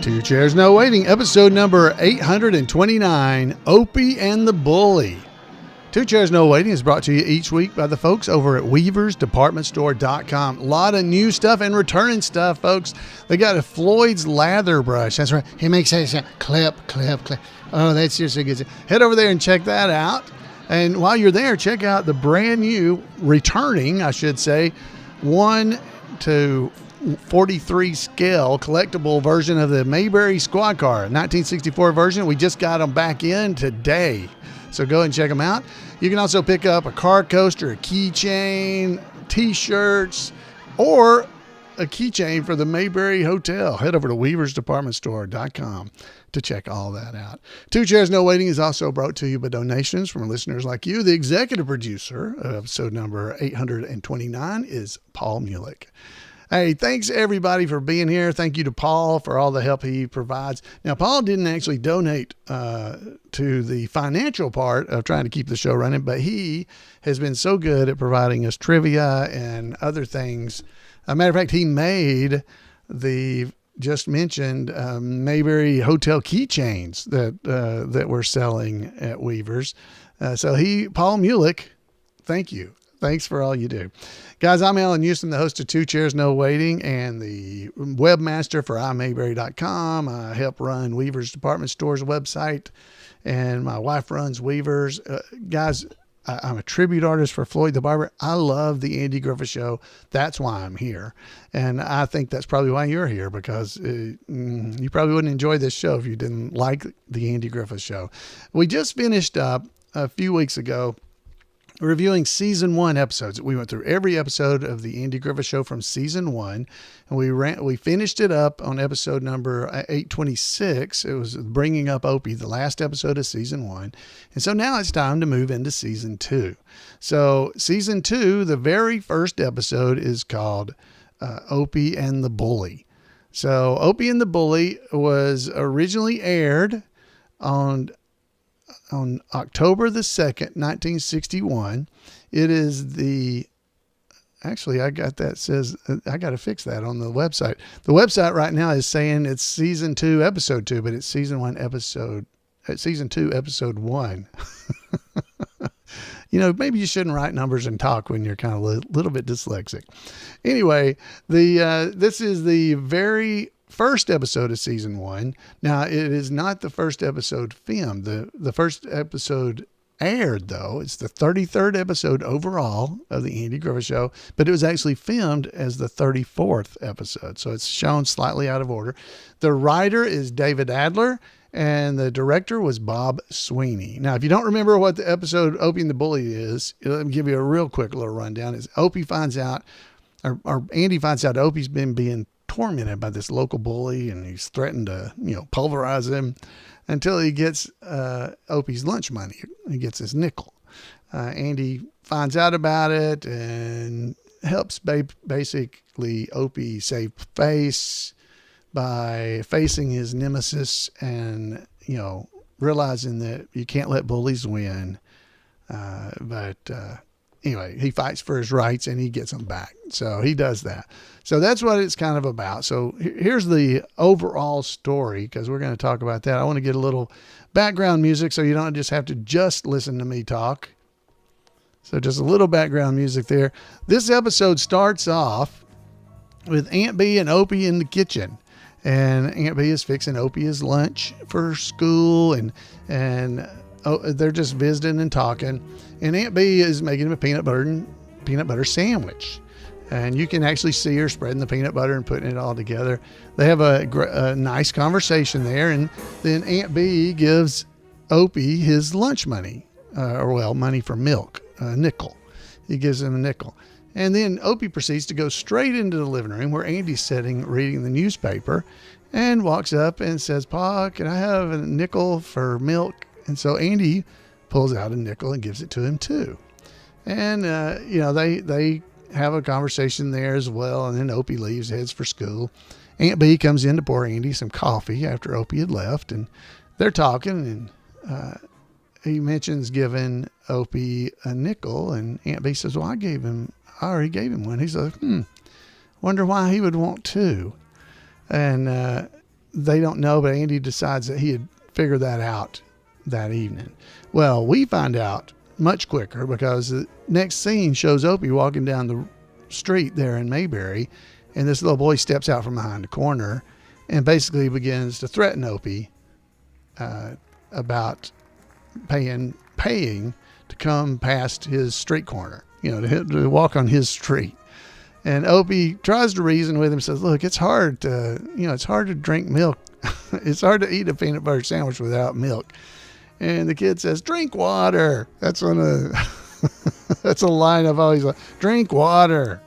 Two Chairs No Waiting, episode number 829, Opie and the Bully. Two Chairs No Waiting is brought to you each week by the folks over at weaversdepartmentstore.com. A lot of new stuff and returning stuff, folks. They got a Floyd's lather brush. That's right. He makes that sound. Clip, clip, clip. Oh, that's seriously good. Head over there and check that out. And while you're there, check out the brand new, returning, I should say, 1 to 43 scale collectible version of the Mayberry squad car, 1964 version. We just got them back in today, so go and check them out. You can also pick up a car coaster, a keychain, t-shirts, or a keychain for the Mayberry Hotel. Head over to weaversdepartmentstore.com to check all that out. Two Chairs No Waiting is also brought to you by donations from listeners like you. The executive producer of episode number 829 is Paul Mulik. Hey, thanks everybody for being here. Thank you to Paul for all the help he provides. Now, Paul didn't actually donate to the financial part of trying to keep the show running, but he has been so good at providing us trivia and other things. As a matter of fact, he made the just mentioned Mayberry Hotel keychains that we're selling at Weavers. So Paul Mulik, thank you. Thanks for all you do. Guys, I'm Allan Newsome, the host of Two Chairs No Waiting and the webmaster for iMayberry.com. I help run Weaver's Department Store's website, and my wife runs Weaver's. Guys, I'm a tribute artist for Floyd the Barber. I love the Andy Griffith Show. That's why I'm here. And I think that's probably why you're here, because you probably wouldn't enjoy this show if you didn't like the Andy Griffith Show. We just finished up a few weeks ago reviewing season 1 episodes. We went through every episode of the Andy Griffith Show from season 1, and we finished it up on episode number 826. It was Bringing Up Opie, the last episode of season 1. And so now it's time to move into season 2. So season 2, the very first episode is called Opie and the Bully. So Opie and the Bully was originally aired on October the 2nd, 1961. It is actually, I got that says, I got to fix that on the website. The website right now is saying it's season 2, episode 2, but it's season 2, episode 1. Maybe you shouldn't write numbers and talk when you're kind of a little bit dyslexic. Anyway, this is the very first episode of season 1. Now, it is not the first episode filmed. The first episode aired, though. It's the 33rd episode overall of the Andy Griffith Show, but it was actually filmed as the 34th episode. So it's shown slightly out of order. The writer is David Adler, and the director was Bob Sweeney. Now, if you don't remember what the episode Opie and the Bully is, let me give you a real quick little rundown. Opie finds out, or Andy finds out Opie's been being tormented by this local bully, and he's threatened to, pulverize him until he gets Opie's lunch money. He gets his nickel. Andy finds out about it and helps basically Opie save face by facing his nemesis and, realizing that you can't let bullies win. Anyway, he fights for his rights and he gets them back. So he does that. So that's what it's kind of about. So here's the overall story, because we're going to talk about that. I want to get a little background music so you don't just have to just listen to me talk. So just a little background music there. This episode starts off with Aunt Bee and Opie in the kitchen. And Aunt Bee is fixing Opie his lunch for school, and they're just visiting and talking. And Aunt Bee is making him a peanut butter sandwich. And you can actually see her spreading the peanut butter and putting it all together. They have a nice conversation there. And then Aunt Bee gives Opie his lunch money, money for milk, a nickel. He gives him a nickel. And then Opie proceeds to go straight into the living room where Andy's sitting reading the newspaper, and walks up and says, "Pa, can I have a nickel for milk?" And so Andy pulls out a nickel and gives it to him too. And, they have a conversation there as well. And then Opie leaves, heads for school. Aunt Bee comes in to pour Andy some coffee after Opie had left, and they're talking, and he mentions giving Opie a nickel, and Aunt Bee says, "Well, I already gave him one." He's like, wonder why he would want two. And they don't know, but Andy decides that he had figured that out that evening. Well, we find out much quicker because the next scene shows Opie walking down the street there in Mayberry, and this little boy steps out from behind the corner and basically begins to threaten Opie about paying to come past his street corner, to walk on his street. And Opie tries to reason with him, says, look, it's hard to drink milk. It's hard to eat a peanut butter sandwich without milk. And the kid says, drink water. That's that's a line I've always liked. Drink water.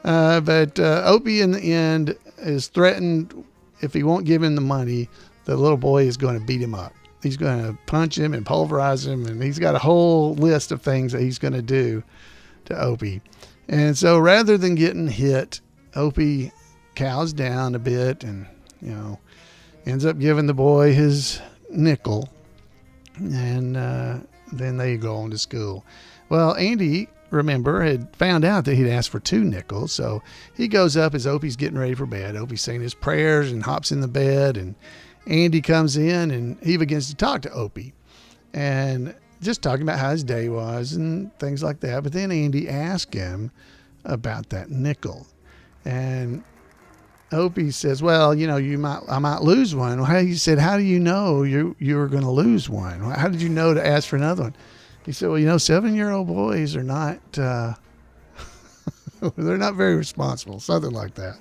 But Opie in the end is threatened if he won't give him the money, the little boy is going to beat him up. He's going to punch him and pulverize him, and he's got a whole list of things that he's going to do to Opie. And so rather than getting hit, Opie cows down a bit and, ends up giving the boy his nickel. And then they go on to school. Well, Andy, remember, had found out that he'd asked for 2 nickels. So he goes up as Opie's getting ready for bed. Opie's saying his prayers and hops in the bed. And Andy comes in and he begins to talk to Opie. And just talking about how his day was and things like that. But then Andy asked him about that nickel. And Opie says, well, I might lose one. Well, he said, how do you know you were going to lose one? How did you know to ask for another one? He said, well, 7-year-old boys are not, they're not very responsible, something like that.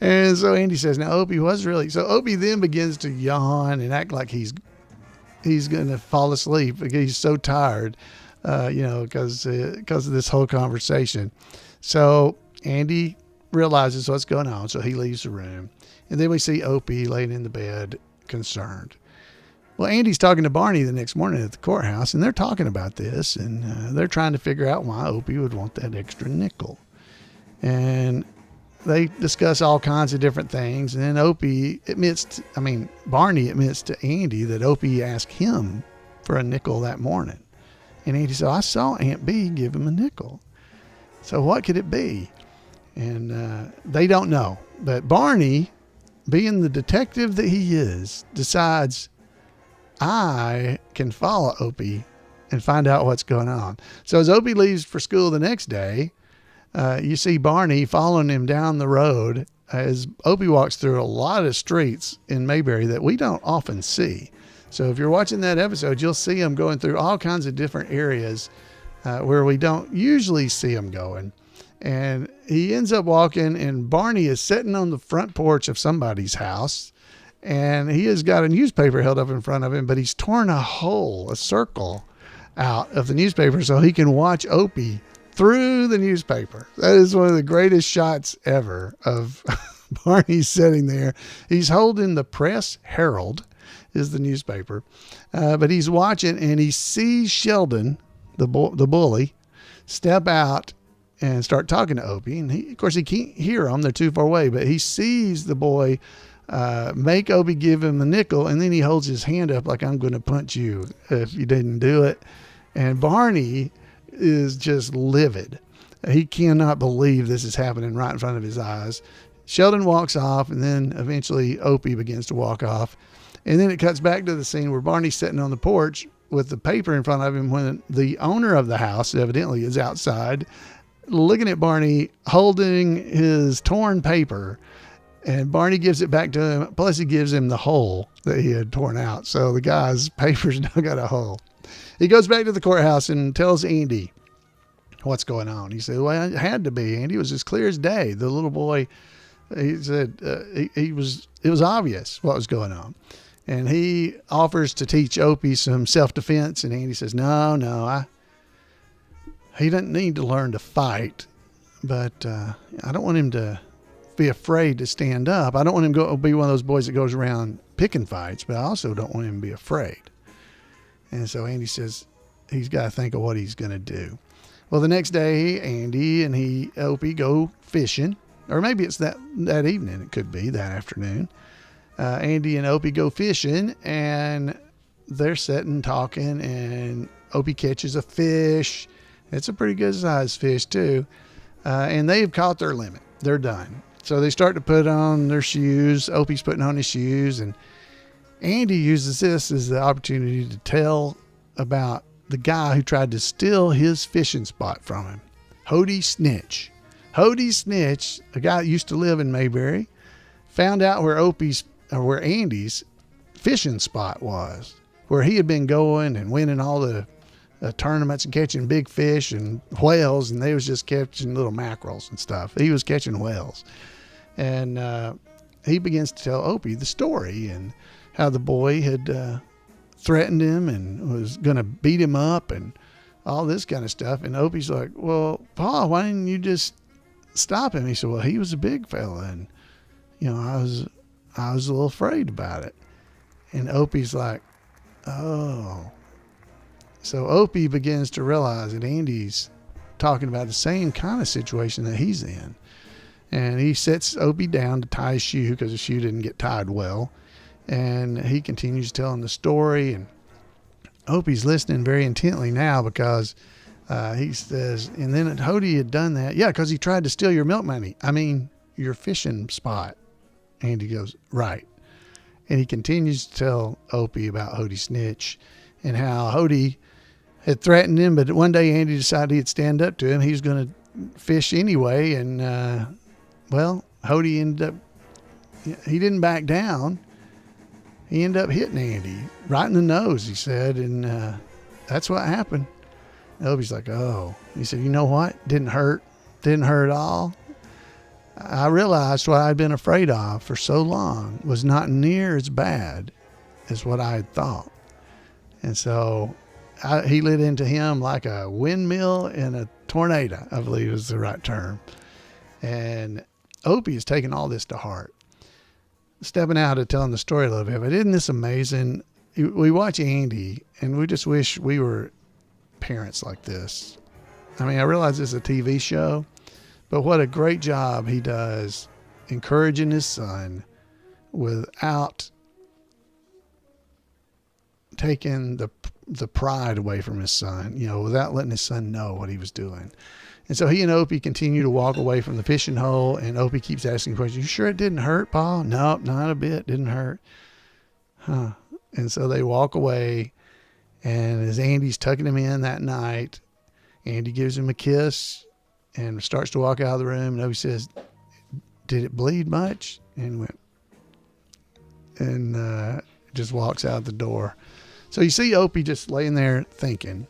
And so Andy says, now Opie was really, so Opie then begins to yawn and act like he's going to fall asleep because he's so tired, because of this whole conversation. So Andy realizes what's going on, so he leaves the room. And then we see Opie laying in the bed, concerned. Well, Andy's talking to Barney the next morning at the courthouse, and they're talking about this, and they're trying to figure out why Opie would want that extra nickel. And they discuss all kinds of different things, and then Barney admits to Andy that Opie asked him for a nickel that morning. And Andy said, I saw Aunt B give him a nickel. So what could it be? And they don't know. But Barney, being the detective that he is, decides, I can follow Opie and find out what's going on. So as Opie leaves for school the next day, you see Barney following him down the road as Opie walks through a lot of streets in Mayberry that we don't often see. So if you're watching that episode, you'll see him going through all kinds of different areas where we don't usually see him going. And he ends up walking, and Barney is sitting on the front porch of somebody's house, and he has got a newspaper held up in front of him, but he's torn a circle out of the newspaper so he can watch Opie through the newspaper. That is one of the greatest shots ever of Barney sitting there. He's holding the Press Herald, is the newspaper, but he's watching, and he sees Sheldon, the bully, step out and start talking to Opie. And of course, he can't hear him. They're too far away, but he sees the boy make Opie give him the nickel, and then he holds his hand up like, I'm going to punch you if you didn't do it. And Barney is just livid. He cannot believe this is happening right in front of his eyes. Sheldon walks off, and then eventually Opie begins to walk off. And then it cuts back to the scene where Barney's sitting on the porch with the paper in front of him when the owner of the house evidently is outside looking at Barney holding his torn paper, and Barney gives it back to him. Plus he gives him the hole that he had torn out. So the guy's paper's now got a hole. He goes back to the courthouse and tells Andy what's going on. He said, well, it had to be. Andy, was as clear as day. The little boy, he said, it was obvious what was going on. And he offers to teach Opie some self-defense. And Andy says, no, he doesn't need to learn to fight, but I don't want him to be afraid to stand up. I don't want him to be one of those boys that goes around picking fights, but I also don't want him to be afraid. And so Andy says he's got to think of what he's going to do. Well, the next day, Andy and Opie go fishing, or maybe it's that evening. It could be that afternoon. Andy and Opie go fishing, and they're sitting talking, and Opie catches a fish. It's a pretty good sized fish too. And they've caught their limit. They're done. So they start to put on their shoes. Opie's putting on his shoes, and Andy uses this as the opportunity to tell about the guy who tried to steal his fishing spot from him, Hody Snitch. Hody Snitch, a guy that used to live in Mayberry, found out where Andy's fishing spot was, where he had been going and winning all the tournaments and catching big fish and whales, and they was just catching little mackerels and stuff. He was catching whales. And he begins to tell Opie the story and how the boy had threatened him and was going to beat him up and all this kind of stuff. And Opie's like, well, Paul, why didn't you just stop him? He said, well, he was a big fella, and I was a little afraid about it. And Opie's like, oh. So Opie begins to realize that Andy's talking about the same kind of situation that he's in. And he sets Opie down to tie his shoe because the shoe didn't get tied well. And he continues telling the story. And Opie's listening very intently now because he says, and then Hody had done that. Yeah, because he tried to steal your milk money. I mean, your fishing spot. Andy goes, right. And he continues to tell Opie about Hody Snitch and how Hody had threatened him, but one day Andy decided he'd stand up to him. He was going to fish anyway, and Hody ended up, he didn't back down. He ended up hitting Andy right in the nose, he said, and that's what happened. And Opie's like, oh. He said, you know what? Didn't hurt at all. I realized what I'd been afraid of for so long was not near as bad as what I had thought. And so he lit into him like a windmill in a tornado, I believe is the right term. And Opie is taking all this to heart, stepping out and telling the story a little bit. But isn't this amazing? We watch Andy and we just wish we were parents like this. I mean, I realize it's a TV show, but what a great job he does encouraging his son without taking the pride away from his son, without letting his son know what he was doing. And so he and Opie continue to walk away from the fishing hole, and Opie keeps asking questions. You sure it didn't hurt, Paul? No, not a bit. Didn't hurt. Huh. And so they walk away, and as Andy's tucking him in that night, Andy gives him a kiss and starts to walk out of the room, and Opie says, did it bleed much? And went, and just walks out the door. So you see Opie just laying there thinking.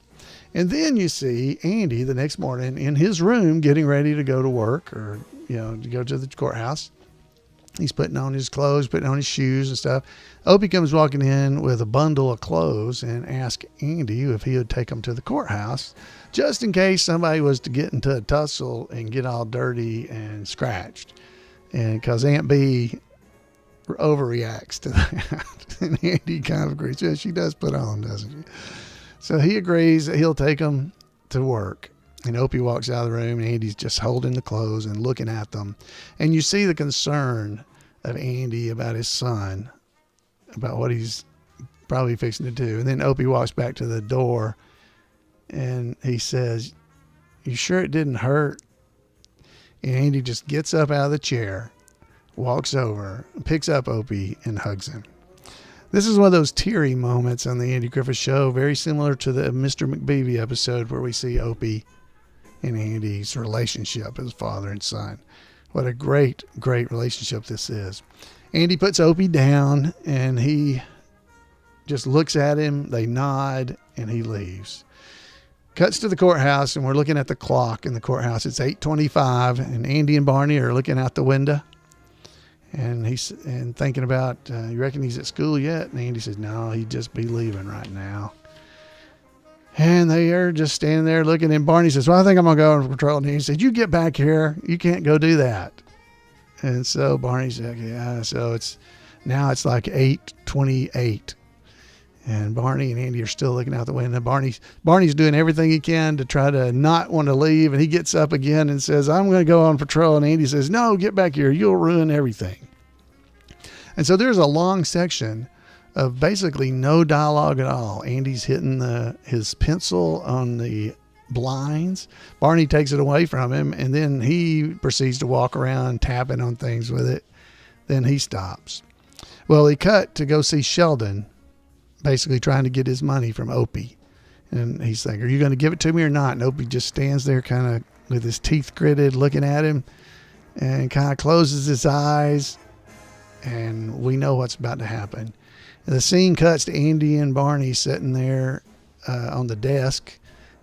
And then you see Andy the next morning in his room getting ready to go to work or, to go to the courthouse. He's putting on his clothes, putting on his shoes and stuff. Opie comes walking in with a bundle of clothes and asks Andy if he would take them to the courthouse just in case somebody was to get into a tussle and get all dirty and scratched. And because Aunt B overreacts to that. And Andy kind of agrees. Yeah, she does put on, doesn't she? So he agrees that he'll take them to work. And Opie walks out of the room, and Andy's just holding the clothes and looking at them. And you see the concern of Andy about his son, about what he's probably fixing to do. And then Opie walks back to the door, and he says, you sure it didn't hurt? And Andy just gets up out of the chair, walks over, picks up Opie, and hugs him. This is one of those teary moments on the Andy Griffith Show, very similar to the Mr. McBeebe episode where we see Opie and Andy's relationship as father and son. What a great, great relationship this is. Andy puts Opie down, and he just looks at him. They nod, and he leaves. Cuts to the courthouse, and we're looking at the clock in the courthouse. It's 8:25, and Andy and Barney are looking out the window. And he's thinking about, you reckon he's at school yet? And Andy says, no, he'd just be leaving right now. And they are just standing there looking. And Barney says, well, I think I'm going to go on patrol. And he said, you get back here. You can't go do that. And so Barney said, yeah. So it's like 8:28. And Barney and Andy are still looking out the window. Barney's doing everything he can to try to not want to leave. And he gets up again and says, I'm going to go on patrol. And Andy says, no, get back here. You'll ruin everything. And so there's a long section of basically no dialogue at all. Andy's hitting his pencil on the blinds. Barney takes it away from him, and then he proceeds to walk around tapping on things with it. Then he stops. Well, he cut to go see Sheldon, basically trying to get his money from Opie. And he's like, are you going to give it to me or not? And Opie just stands there kind of with his teeth gritted looking at him and kind of closes his eyes. And we know what's about to happen. And the scene cuts to Andy and Barney sitting there on the desk.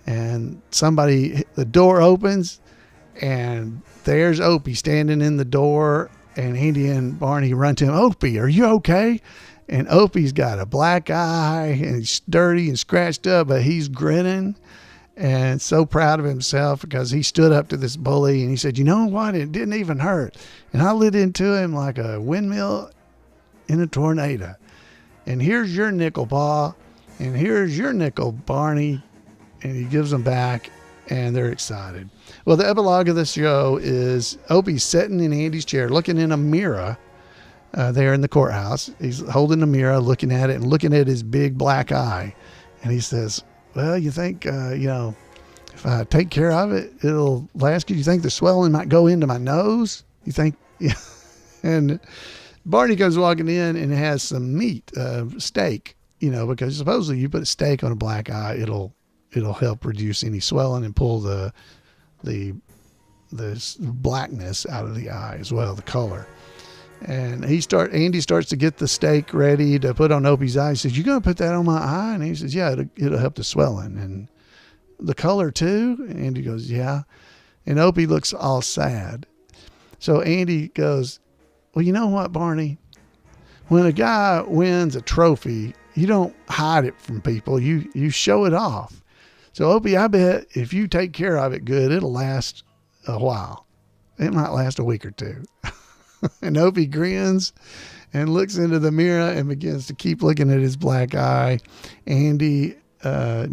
And the door opens, and there's Opie standing in the door. And Andy and Barney run to him. Opie, are you okay? And Opie's got a black eye, and he's dirty and scratched up, but he's grinning and so proud of himself because he stood up to this bully, and he said, you know what? It didn't even hurt. And I lit into him like a windmill in a tornado. And here's your nickel, Pa. And here's your nickel, Barney. And he gives them back, and they're excited. Well, the epilogue of the show is Opie sitting in Andy's chair, looking in a mirror there in the courthouse. He's holding a mirror, looking at it, and looking at his big black eye. And he says, well, you think, if I take care of it, it'll last? You think the swelling might go into my nose? You think? Yeah. And Barney comes walking in and has some meat, steak, because supposedly you put a steak on a black eye, it'll help reduce any swelling and pull the blackness out of the eye as well, the color. And Andy starts to get the steak ready to put on Opie's eye. He says, you going to put that on my eye? And he says, yeah, it'll help the swelling. And the color too? And Andy goes, yeah. And Opie looks all sad. So Andy goes, well, you know what, Barney? When a guy wins a trophy, you don't hide it from people. You show it off. So Opie, I bet if you take care of it good, it'll last a while. It might last a week or two. And Opie grins and looks into the mirror and begins to keep looking at his black eye. Andy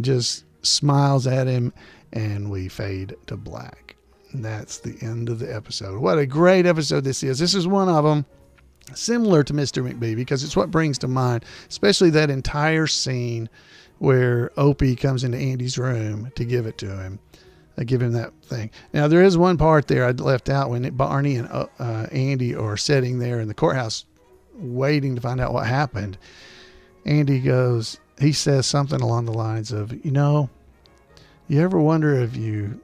just smiles at him, and we fade to black. And that's the end of the episode. What a great episode this is. This is one of them similar to Mr. McBee because it's what brings to mind, especially that entire scene where Opie comes into Andy's room to give it to him. Give him that thing. Now, there is one part there I left out when Barney and Andy are sitting there in the courthouse waiting to find out what happened. Andy he says something along the lines of, you ever wonder if you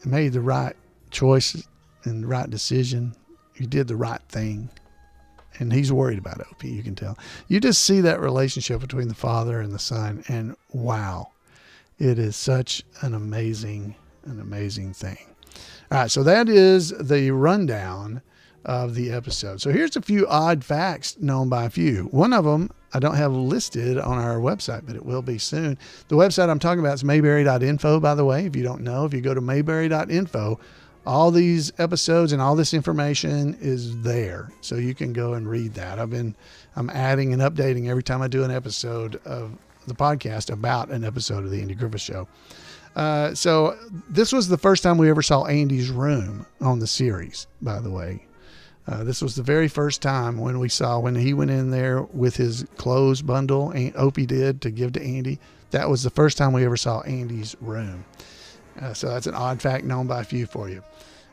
made the right choice and the right decision? You did the right thing. And he's worried about Opie, you can tell. You just see that relationship between the father and the son, and wow, it is such an amazing thing. All right, so that is the rundown of the episode. So here's a few odd facts known by a few. One of them I don't have listed on our website, but it will be soon. The website I'm talking about is mayberry.info, by the way. If you don't know, if you go to mayberry.info, all these episodes and all this information is there. So you can go and read that. I'm adding and updating every time I do an episode of the podcast about an episode of the Andy Griffith Show. So this was the first time we ever saw Andy's room on the series, by the way. This was the very first time when he went in there with his clothes bundle, Opie did, to give to Andy. That was the first time we ever saw Andy's room. So that's an odd fact known by a few for you.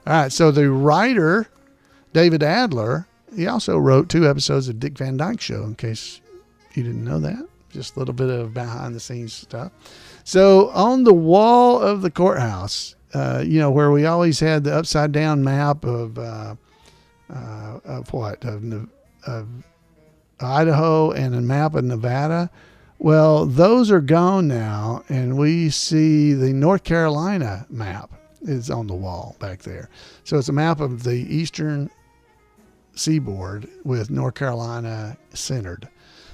All right. So the writer, David Adler, he also wrote 2 episodes of Dick Van Dyke Show, in case you didn't know that. Just a little bit of behind the scenes stuff. So on the wall of the courthouse, where we always had the upside down map of Idaho and a map of Nevada. Well, those are gone now, and we see the North Carolina map is on the wall back there. So it's a map of the eastern seaboard with North Carolina centered.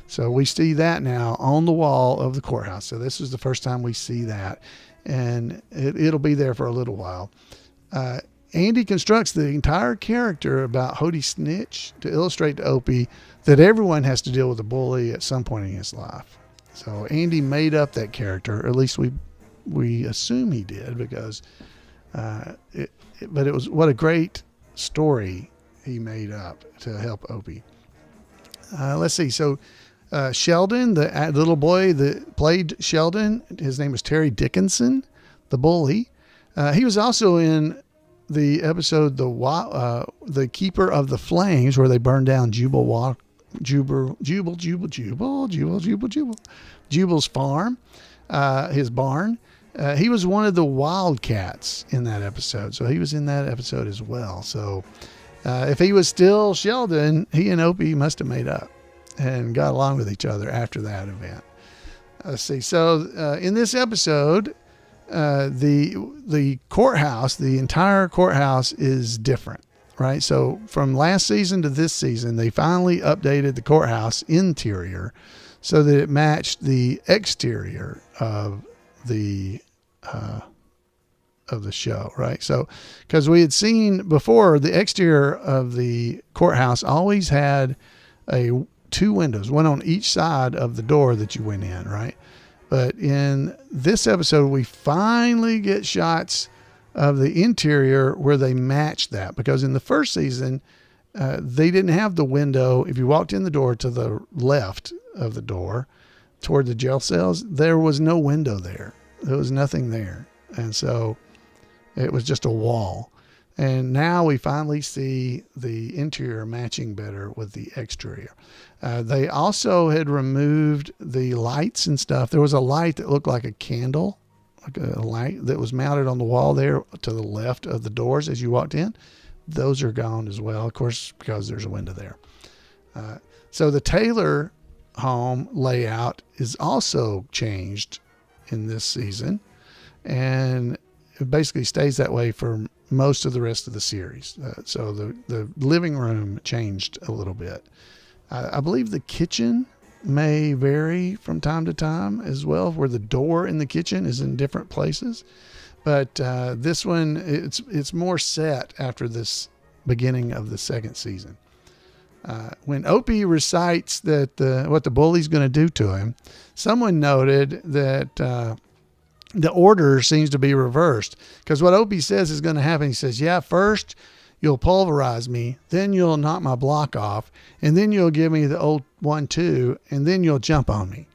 So we see that now on the wall of the courthouse. So this is the first time we see that, and it'll be there for a little while. Andy constructs the entire character about Hody Snitch to illustrate to Opie that everyone has to deal with a bully at some point in his life. So Andy made up that character, or at least we assume he did, because but it was what a great story he made up to help Opie. Let's see. So Sheldon, the little boy that played Sheldon, his name was Terry Dickinson. the bully. He was also in the episode the Keeper of the Flames, where they burned down Jubal's farm, his barn. He was one of the Wildcats in that episode, so he was in that episode as well. So if he was still Sheldon, he and Opie must have made up and got along with each other after that event. Let's see. So in this episode, the courthouse, the entire courthouse is different, right? So from last season to this season, they finally updated the courthouse interior so that it matched the exterior of the show, right? So, because we had seen before, the exterior of the courthouse always had two windows, one on each side of the door that you went in, right? But in this episode, we finally get shots of the interior where they match that, because in the first season, they didn't have the window. If you walked in the door to the left of the door toward the jail cells, there was no window there. There was nothing there. And so it was just a wall. And now we finally see the interior matching better with the exterior. They also had removed the lights and stuff. There was a light that looked like a candle, like a light that was mounted on the wall there to the left of the doors as you walked in. Those are gone as well, of course, because there's a window there. So the Taylor home layout is also changed in this season, and it basically stays that way for most of the rest of the series. So the living room changed a little bit. I believe the kitchen may vary from time to time as well, where the door in the kitchen is in different places. But this one, it's more set after this beginning of the second season. When Opie recites that what the bully's going to do to him, someone noted that the order seems to be reversed, because what Opie says is going to happen. He says, yeah, first you'll pulverize me, then you'll knock my block off, and then you'll give me the old 1-2, and then you'll jump on me.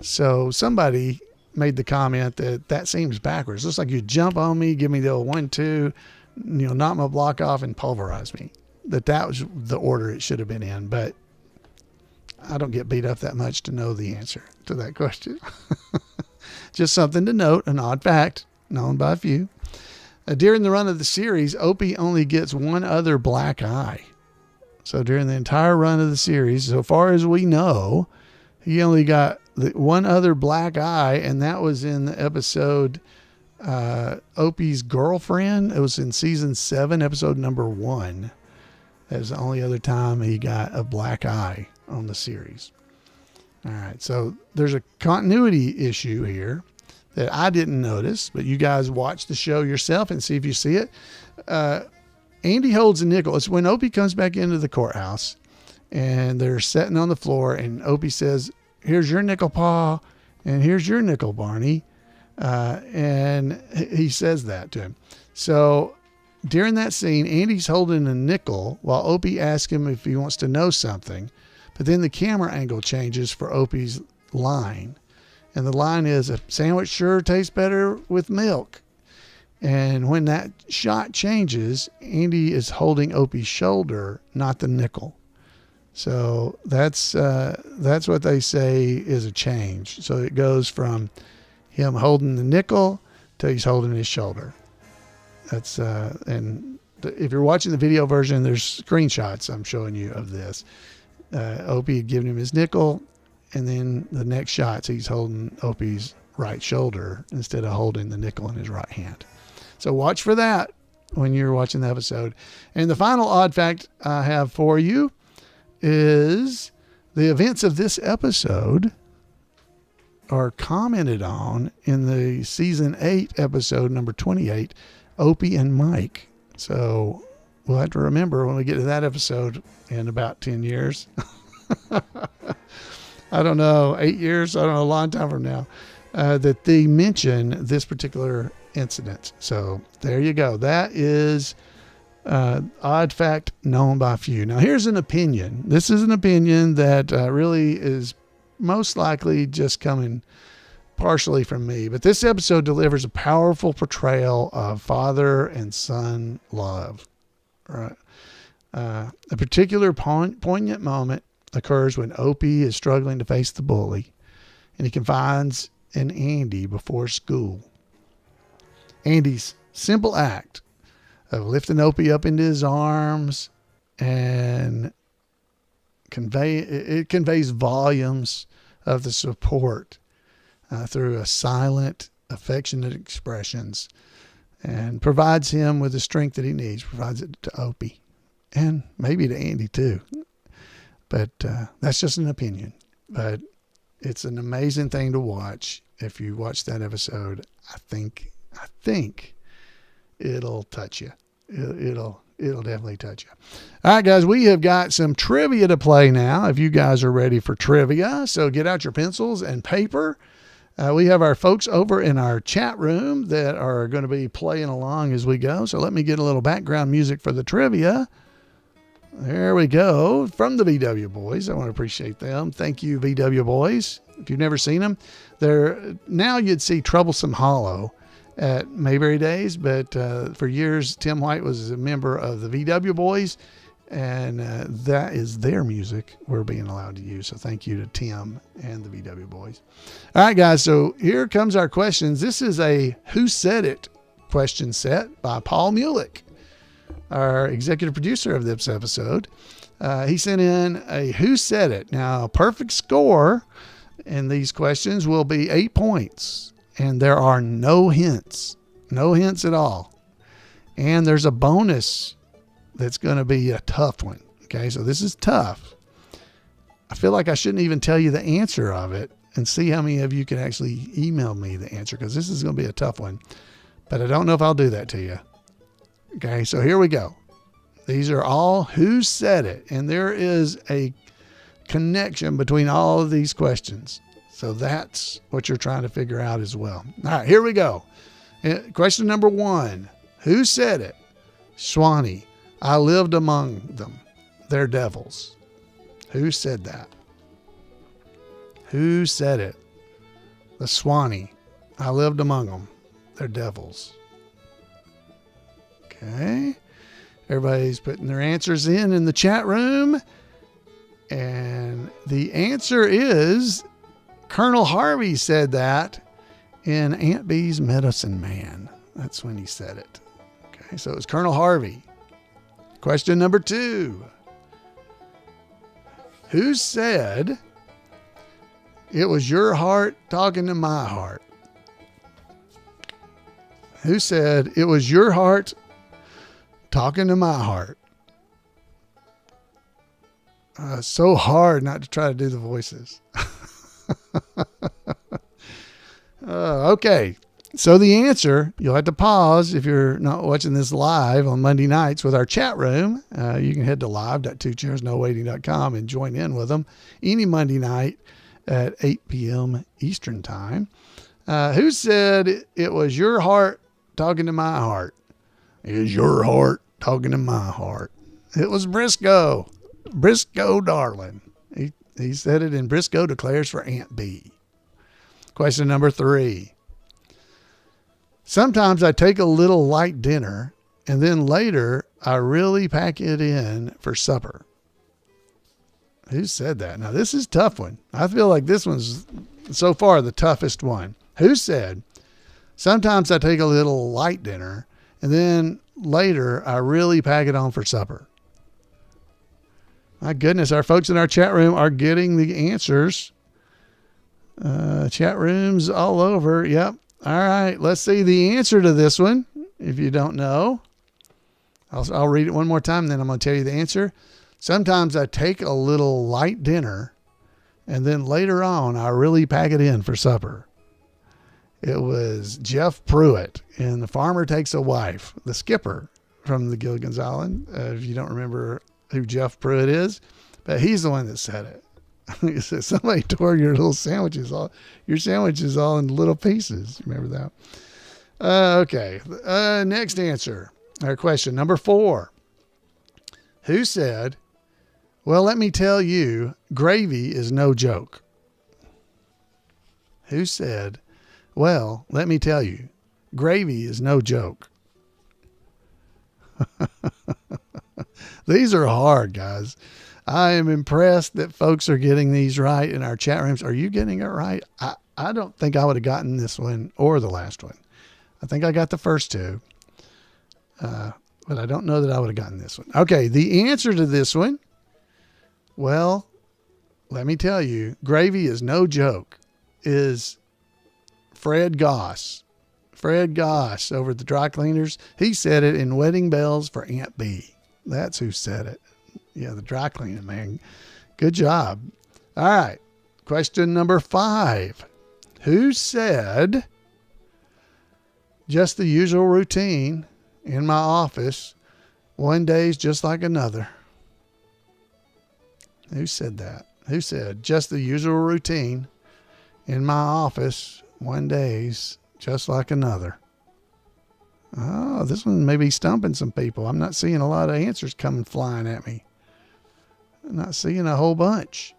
So somebody made the comment that seems backwards. Looks like you jump on me, give me the old 1-2, you'll knock my block off and pulverize me. That was the order it should have been in, but I don't get beat up that much to know the answer to that question. Just something to note, an odd fact known by a few. During the run of the series, Opie only gets one other black eye. So during the entire run of the series, so far as we know, he only got one other black eye, and that was in the episode Opie's Girlfriend. It was in season 7, episode number 1. That was the only other time he got a black eye on the series. All right, so there's a continuity issue here that I didn't notice, but you guys watch the show yourself and see if you see it. Andy holds a nickel. It's when Opie comes back into the courthouse, and they're sitting on the floor, and Opie says, here's your nickel, Pa, and here's your nickel, Barney. And he says that to him. So during that scene, Andy's holding a nickel while Opie asks him if he wants to know something. But then the camera angle changes for Opie's line. And the line is, a sandwich sure tastes better with milk. And when that shot changes, Andy is holding Opie's shoulder, not the nickel. So that's what they say is a change. So it goes from him holding the nickel to he's holding his shoulder. That's and if you're watching the video version, there's screenshots I'm showing you of this. Opie had given him his nickel, and then the next shots he's holding Opie's right shoulder instead of holding the nickel in his right hand. So watch for that when you're watching the episode. And the final odd fact I have for you is the events of this episode are commented on in the season 8 episode number 28, Opie and Mike. So we'll have to remember when we get to that episode in about 10 years. I don't know, 8 years, I don't know, a long time from now, that they mention this particular incident. So there you go. That is odd fact known by few. Now here's an opinion. This is an opinion that really is most likely just coming partially from me, but this episode delivers a powerful portrayal of father and son love. Right. A particular poignant moment occurs when Opie is struggling to face the bully, and he confides in Andy before school. Andy's simple act of lifting Opie up into his arms and conveys volumes of the support through a silent, affectionate expressions, and provides him with the strength that he needs. Provides it to Opie and maybe to Andy too. But that's just an opinion. But it's an amazing thing to watch. If you watch that episode, I think it'll touch you. It'll definitely touch you. All right, guys, we have got some trivia to play now. If you guys are ready for trivia, so get out your pencils and paper. We have our folks over in our chat room that are going to be playing along as we go. So let me get a little background music for the trivia. There we go. From the VW Boys. I want to appreciate them. Thank you, VW Boys. If you've never seen them, now you'd see Troublesome Hollow at Mayberry Days, but for years, Tim White was a member of the VW Boys, and that is their music we're being allowed to use. So thank you to Tim and the VW Boys. All right, guys, so here comes our questions. This is a Who Said It question set by Paul Mulik, our executive producer of this episode. He sent in a Who Said It. Now, perfect score in these questions will be 8 points, and there are no hints at all. And there's a bonus that's going to be a tough one. Okay, so this is tough. I feel like I shouldn't even tell you the answer of it and see how many of you can actually email me the answer, because this is going to be a tough one. But I don't know if I'll do that to you. Okay, so here we go. These are all Who Said It, and there is a connection between all of these questions. So that's what you're trying to figure out as well. All right, here we go. Question number 1. Who said it? Swanee. I lived among them. They're devils. Who said that? Who said it? The Swanee. I lived among them. They're devils. Okay. Everybody's putting their answers in the chat room. And the answer is Colonel Harvey said that in Aunt Bee's Medicine Man. That's when he said it. Okay, so it was Colonel Harvey. Question number 2. Who said it was your heart talking to my heart? Who said it was your heart talking to my heart? So hard not to try to do the voices. Okay. So the answer, you'll have to pause if you're not watching this live on Monday nights with our chat room. You can head to live.2chairsnowaiting.com and join in with them any Monday night at 8 p.m. Eastern time. Who said it was your heart talking to my heart? It was your heart talking to my heart. It was Briscoe. Briscoe, darling. He said it, and Briscoe declares for Aunt B. Question number 3. Sometimes I take a little light dinner, and then later I really pack it in for supper. Who said that? Now, this is a tough one. I feel like this one's so far the toughest one. Who said, sometimes I take a little light dinner, and then later I really pack it on for supper? My goodness, our folks in our chat room are getting the answers. Chat rooms all over. Yep. All right. Let's see the answer to this one. If you don't know, I'll read it one more time, then I'm going to tell you the answer. Sometimes I take a little light dinner, and then later on, I really pack it in for supper. It was Jeff Pruitt in The Farmer Takes a Wife, the skipper from the Gilligan's Island. If you don't remember who Jeff Pruitt is, but he's the one that said it. He said, somebody tore your sandwiches all in little pieces. Remember that? Okay. Next answer. Our question number 4. Who said, well, let me tell you, gravy is no joke? Who said, Well, let me tell you, gravy is no joke. These are hard, guys. I am impressed that folks are getting these right in our chat rooms. Are you getting it right? I don't think I would have gotten this one or the last one. I think I got the first two. But I don't know that I would have gotten this one. Okay, the answer to this one, well, let me tell you, gravy is no joke, is Fred Goss. Fred Goss over at the dry cleaners. He said it in Wedding Bells for Aunt B. That's who said it. Yeah, the dry cleaning man. Good job. All right. Question number 5. Who said just the usual routine in my office, one day's just like another? Who said that? Who said just the usual routine in my office, one day's just like another? Oh, this one may be stumping some people. I'm not seeing a lot of answers coming flying at me. I'm not seeing a whole bunch.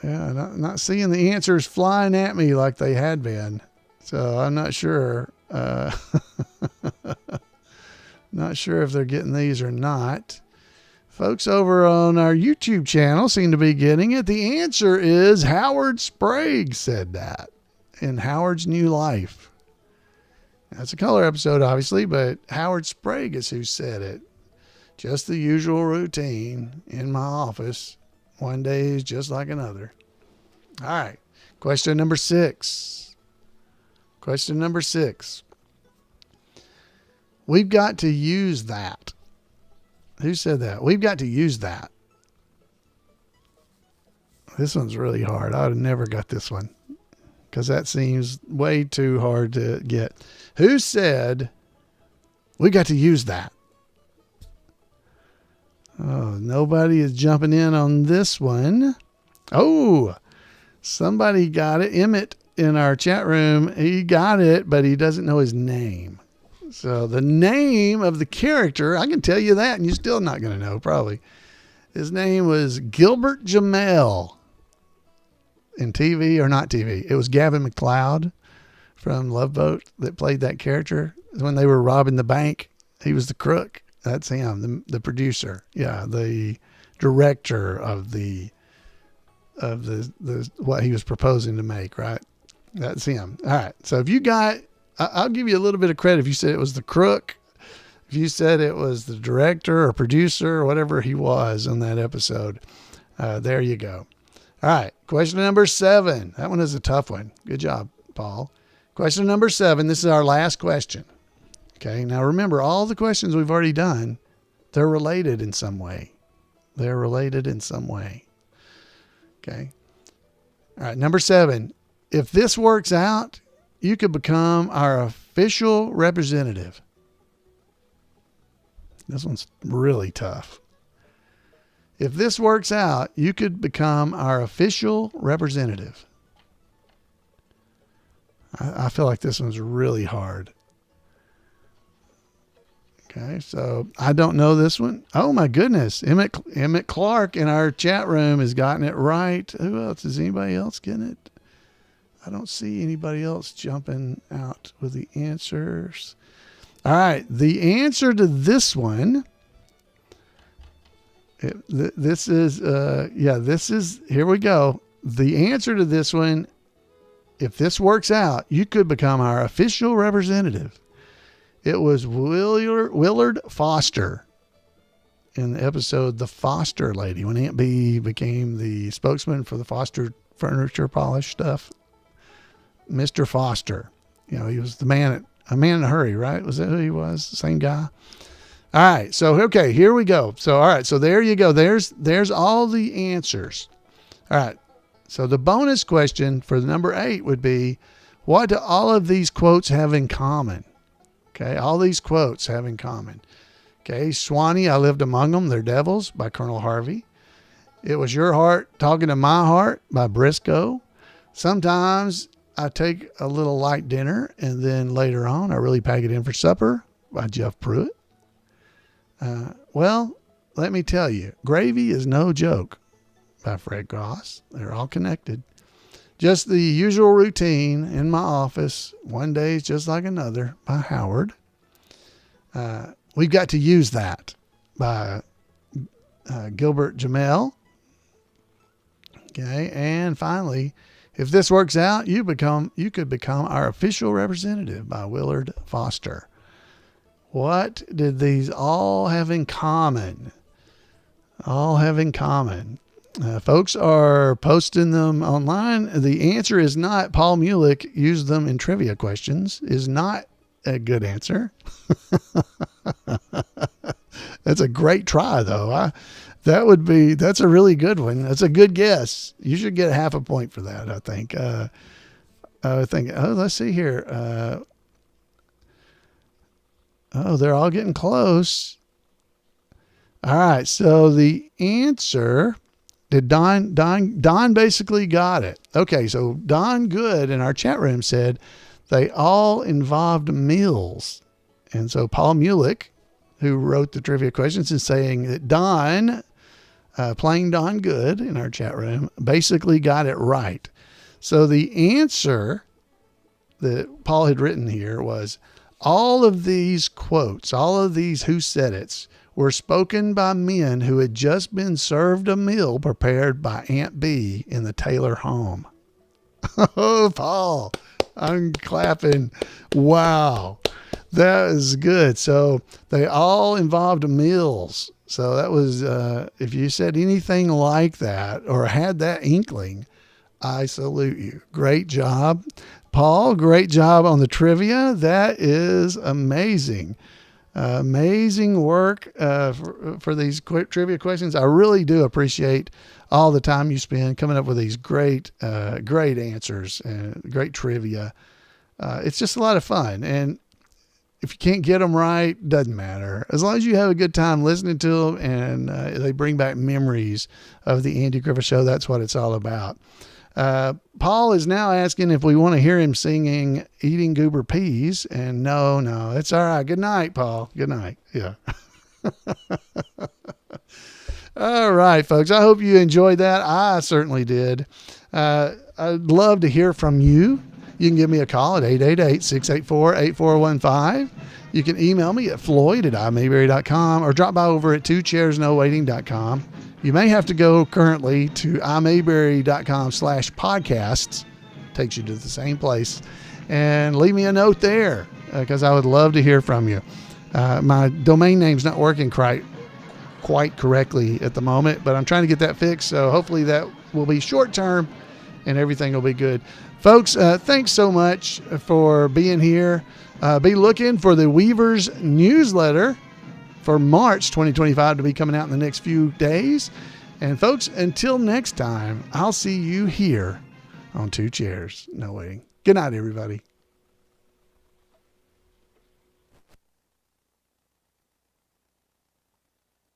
Yeah, not seeing the answers flying at me like they had been. So I'm not sure. Not sure if they're getting these or not. Folks over on our YouTube channel seem to be getting it. The answer is Howard Sprague said that in Howard's New Life. That's a color episode, obviously, but Howard Sprague is who said it. Just the usual routine in my office. One day is just like another. All right. Question number 6. Question number 6. We've got to use that. Who said that? We've got to use that. This one's really hard. I would have never got this one because that seems way too hard to get. Who said we got to use that? Oh, nobody is jumping in on this one. Oh, somebody got it. Emmett in our chat room, he got it, but he doesn't know his name. So the name of the character, I can tell you that, and you're still not going to know, probably. His name was Gilbert Jamel in TV or not TV. It was Gavin McLeod from Love Boat that played that character when they were robbing the bank. He was the crook. That's him, the producer. Yeah, the director of the what he was proposing to make, right? That's him. All right. So if you got, I'll give you a little bit of credit if you said it was the crook. If you said it was the director or producer or whatever he was on that episode, there you go. All right. Question number 7. That one is a tough one. Good job, Paul. Question number 7. This is our last question. Okay. Now remember, all the questions we've already done, they're related in some way. They're related in some way. Okay. All right. Number 7. If this works out, you could become our official representative. This one's really tough. If this works out, you could become our official representative. I feel like this one's really hard. Okay, so I don't know this one. Oh my goodness. Emmett Clark in our chat room has gotten it right. Who else? Is anybody else getting it? I don't see anybody else jumping out with the answers. All right. The answer to this one, this is, here we go. The answer to this one, if this works out, you could become our official representative. It was Willard Foster in the episode The Foster Lady, when Aunt B became the spokesman for the Foster furniture polish stuff. Mr. Foster, you know, he was a man in a hurry, right? Was that who he was? The same guy. All right. So, okay, here we go. So, all right. So there you go. There's all the answers. All right. So the bonus question for the number 8 would be, what do all of these quotes have in common? Okay. All these quotes have in common. Okay. Swanee, I lived among them. They're devils by Colonel Harvey. It was your heart talking to my heart by Briscoe. Sometimes I take a little light dinner and then later on I really pack it in for supper by Jeff Pruitt. Well, let me tell you, gravy is no joke by Fred Goss. They're all connected. Just the usual routine in my office. One day is just like another by Howard. We've got to use that by Gilbert Jamel. Okay. And finally, if this works out, you could become our official representative by Willard Foster. What did these all have in common? Folks are posting them online. The answer is not Paul Mulik used them in trivia questions is not a good answer. That's a great try though. That's a really good one. That's a good guess. You should get half a point for that, I think. Let's see here. They're all getting close. All right. So the answer, did Don basically got it. Okay. So Don Good in our chat room said they all involved meals. And so Paul Mulik, who wrote the trivia questions, is saying that Don, playing Don Good in our chat room, basically got it right. So the answer that Paul had written here was all of these quotes, all of these who said it's, were spoken by men who had just been served a meal prepared by Aunt B in the Taylor home. Oh, Paul, I'm clapping. Wow. That is good. So they all involved meals. So that was, if you said anything like that or had that inkling, I salute you. Great job. Paul, great job on the trivia. That is amazing. Amazing work for these quick trivia questions. I really do appreciate all the time you spend coming up with these great answers and great trivia. It's just a lot of fun. And if you can't get them right, doesn't matter. As long as you have a good time listening to them and they bring back memories of the Andy Griffith Show, that's what it's all about. Paul is now asking if we want to hear him singing Eating Goober Peas. And no, it's all right. Good night, Paul. Good night. Yeah. All right, folks. I hope you enjoyed that. I certainly did. I'd love to hear from you. You can give me a call at 888-684-8415. You can email me at floyd@imayberry.com or drop by over at twochairsnowaiting.com. You may have to go currently to imayberry.com/podcasts. Takes you to the same place. And leave me a note there because I would love to hear from you. My domain name's not working quite correctly at the moment, but I'm trying to get that fixed. So hopefully that will be short term and everything will be good. Folks, thanks so much for being here. Be looking for the Weavers newsletter for March 2025 to be coming out in the next few days. And folks, until next time, I'll see you here on Two Chairs No Waiting. Good night, everybody.